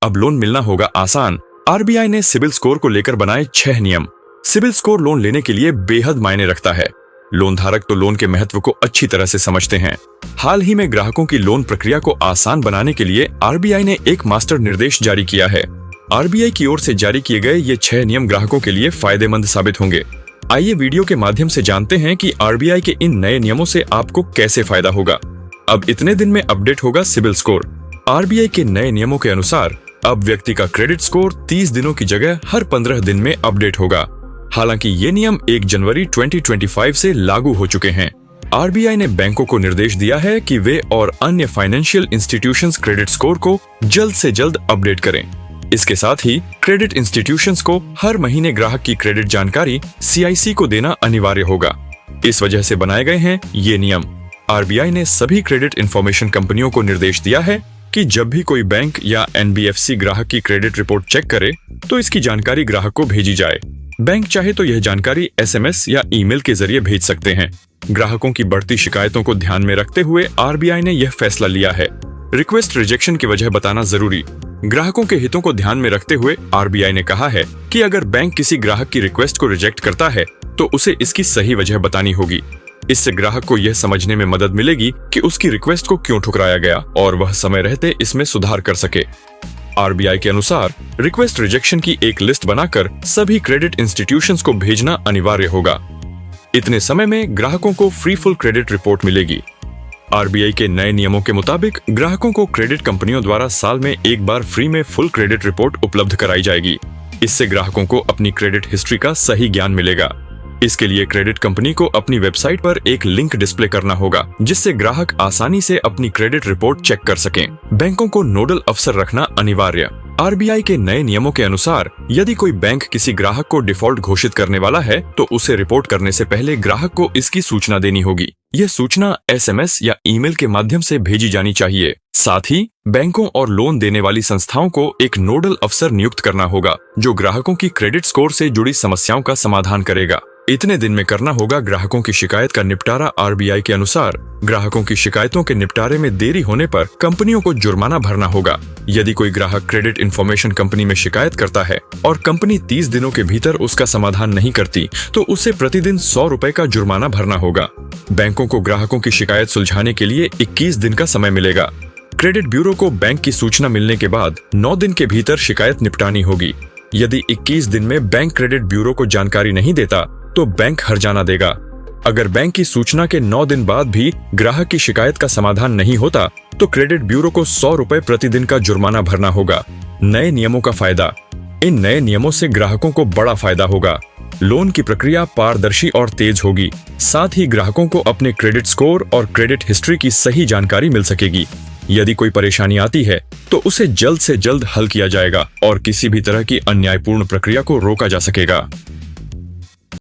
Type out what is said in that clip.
अब लोन मिलना होगा आसान। आरबीआई ने सिबिल स्कोर को लेकर बनाए 6 नियम। सिबिल स्कोर लोन लेने के लिए बेहद मायने रखता है। लोन धारक तो लोन के महत्व को अच्छी तरह से समझते हैं। हाल ही में ग्राहकों की लोन प्रक्रिया को आसान बनाने के लिए आरबीआई ने एक मास्टर निर्देश जारी किया है। आरबीआई की ओर से जारी किए गए ये 6 नियम ग्राहकों के लिए फायदेमंद साबित होंगे। आइए वीडियो के माध्यम से जानते हैं कि आरबीआई के इन नए नियमों से आपको कैसे फायदा होगा। अब इतने दिन में अपडेट होगा सिबिल स्कोर। आरबीआई के नए नियमों के अनुसार अब व्यक्ति का क्रेडिट स्कोर 30 दिनों की जगह हर 15 दिन में अपडेट होगा। हालांकि ये नियम 1 जनवरी 2025 से लागू हो चुके हैं। आरबीआई ने बैंकों को निर्देश दिया है कि वे और अन्य फाइनेंशियल इंस्टीट्यूशंस क्रेडिट स्कोर को जल्द से जल्द अपडेट करें। इसके साथ ही क्रेडिट इंस्टीट्यूशंस को हर महीने ग्राहक की क्रेडिट जानकारी सीआईसी को देना अनिवार्य होगा। इस वजह से बनाए गए हैं ये नियम। आरबीआई ने सभी क्रेडिट इंफॉर्मेशन कंपनियों को निर्देश दिया है कि जब भी कोई बैंक या एनबीएफसी ग्राहक की क्रेडिट रिपोर्ट चेक करे तो इसकी जानकारी ग्राहक को भेजी जाए। बैंक चाहे तो यह जानकारी एसएमएस या ईमेल के जरिए भेज सकते हैं। ग्राहकों की बढ़ती शिकायतों को ध्यान में रखते हुए आरबीआई ने यह फैसला लिया है। रिक्वेस्ट रिजेक्शन की वजह बताना जरूरी। ग्राहकों के हितों को ध्यान में रखते हुए आरबीआई ने कहा है कि अगर बैंक किसी ग्राहक की रिक्वेस्ट को रिजेक्ट करता है तो उसे इसकी सही वजह बतानी होगी। इससे ग्राहक को यह समझने में मदद मिलेगी कि उसकी रिक्वेस्ट को क्यों ठुकराया गया और वह समय रहते इसमें सुधार कर सके। आरबीआई के अनुसार रिक्वेस्ट रिजेक्शन की एक लिस्ट बनाकर सभी क्रेडिट इंस्टीट्यूशंस को भेजना अनिवार्य होगा। इतने समय में ग्राहकों को फ्री फुल क्रेडिट रिपोर्ट मिलेगी। आरबीआई के नए नियमों के मुताबिक ग्राहकों को क्रेडिट कंपनियों द्वारा साल में एक बार फ्री में फुल क्रेडिट रिपोर्ट उपलब्ध कराई जाएगी। इससे ग्राहकों को अपनी क्रेडिट हिस्ट्री का सही ज्ञान मिलेगा। इसके लिए क्रेडिट कंपनी को अपनी वेबसाइट पर एक लिंक डिस्प्ले करना होगा, जिससे ग्राहक आसानी से अपनी क्रेडिट रिपोर्ट चेक कर सकें। बैंकों को नोडल अफसर रखना अनिवार्य। आरबीआई के नए नियमों के अनुसार यदि कोई बैंक किसी ग्राहक को डिफॉल्ट घोषित करने वाला है तो उसे रिपोर्ट करने से पहले ग्राहक को इसकी सूचना देनी होगी। यह सूचना एसएमएस या ईमेल के माध्यम से भेजी जानी चाहिए। साथ ही बैंकों और लोन देने वाली संस्थाओं को एक नोडल अफसर नियुक्त करना होगा, जो ग्राहकों की क्रेडिट स्कोर से जुड़ी समस्याओं का समाधान करेगा। इतने दिन में करना होगा ग्राहकों की शिकायत का निपटारा। आरबीआई के अनुसार ग्राहकों की शिकायतों के निपटारे में देरी होने पर कंपनियों को जुर्माना भरना होगा। यदि कोई ग्राहक क्रेडिट इंफॉर्मेशन कंपनी में शिकायत करता है और कंपनी 30 दिनों के भीतर उसका समाधान नहीं करती तो उसे प्रतिदिन 100 रुपए का जुर्माना भरना होगा। बैंकों को ग्राहकों की शिकायत सुलझाने के लिए 21 दिन का समय मिलेगा। क्रेडिट ब्यूरो को बैंक की सूचना मिलने के बाद 9 दिन के भीतर शिकायत निपटानी होगी। यदि 21 दिन में बैंक क्रेडिट ब्यूरो को जानकारी नहीं देता तो बैंक हर्जाना देगा। अगर बैंक की सूचना के 9 दिन बाद भी ग्राहक की शिकायत का समाधान नहीं होता तो क्रेडिट ब्यूरो को 100 रुपए प्रतिदिन का जुर्माना भरना होगा। नए नियमों का फायदा। इन नए नियमों से ग्राहकों को बड़ा फायदा होगा। लोन की प्रक्रिया पारदर्शी और तेज होगी। साथ ही ग्राहकों को अपने क्रेडिट स्कोर और क्रेडिट हिस्ट्री की सही जानकारी मिल सकेगी। यदि कोई परेशानी आती है तो उसे जल्द से जल्द हल किया जाएगा और किसी भी तरह की अन्यायपूर्ण प्रक्रिया को रोका जा सकेगा।